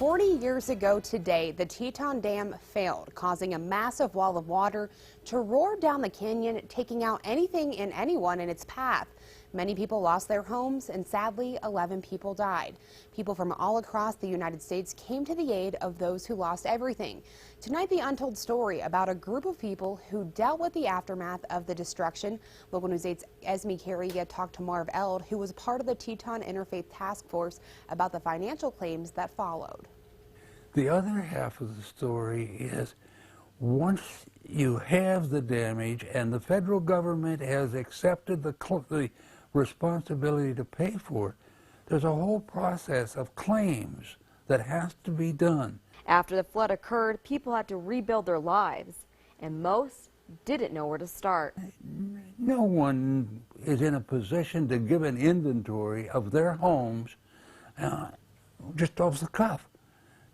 40 years ago today, the Teton Dam failed, causing a massive wall of water to roar down the canyon, taking out anything and anyone in its path. Many people lost their homes, and sadly, 11 people died. People from all across the United States came to the aid of those who lost everything. Tonight, the untold story about a group of people who dealt with the aftermath of the destruction. Local News 8's Esme Carriga talked to Marv Eld, who was part of the Teton Interfaith Task Force, about the financial claims that followed. The other half of the story is, once you have the damage and the federal government has accepted the responsibility to pay for it, there's a whole process of claims that has to be done. After the flood occurred, people had to rebuild their lives, and most didn't know where to start. No one is in a position to give an inventory of their homes just off the cuff,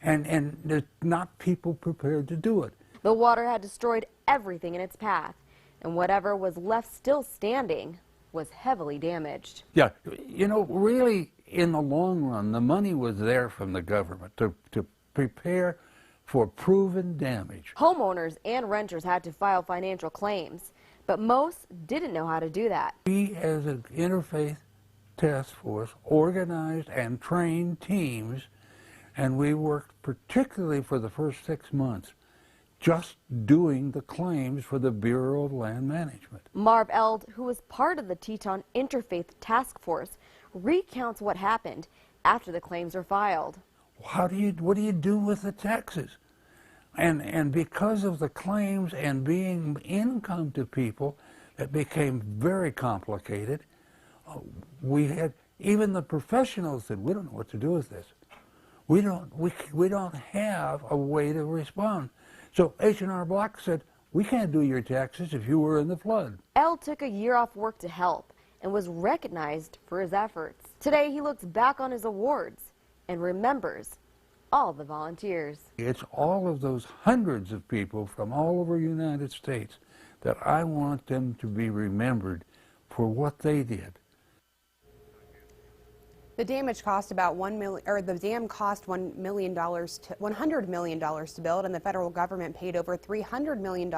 and there's not people prepared to do it. The water had destroyed everything in its path, and whatever was left still standing was heavily damaged. Yeah, you know, really, in the long run, the money was there from the government to prepare for proven damage. Homeowners and renters had to file financial claims, but most didn't know how to do that. We, as an interfaith task force, organized and trained teams, and we worked particularly for the first 6 months just doing the claims for the Bureau of Land Management. Marv Eld, who was part of the Teton Interfaith Task Force, recounts what happened after the claims were filed. What do you do with the taxes? And because of the claims and being income to people, it became very complicated. We had, even the professionals said, we don't know what to do with this. We don't have a way to respond. So H&R Block said, we can't do your taxes if you were in the flood. Eld took a year off work to help and was recognized for his efforts. Today he looks back on his awards and remembers all the volunteers. It's all of those hundreds of people from all over the United States that I want them to be remembered for what they did. The damage cost about the dam cost $100 million to build, and the federal government paid over $300 million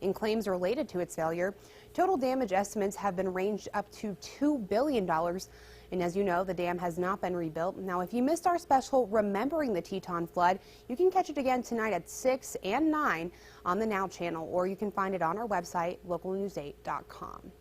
in claims related to its failure. Total damage estimates have been ranged up to $2 billion. And as you know, the dam has not been rebuilt. Now, if you missed our special Remembering the Teton Flood, you can catch it again tonight at 6 and 9 on the Now channel, or you can find it on our website, localnews8.com.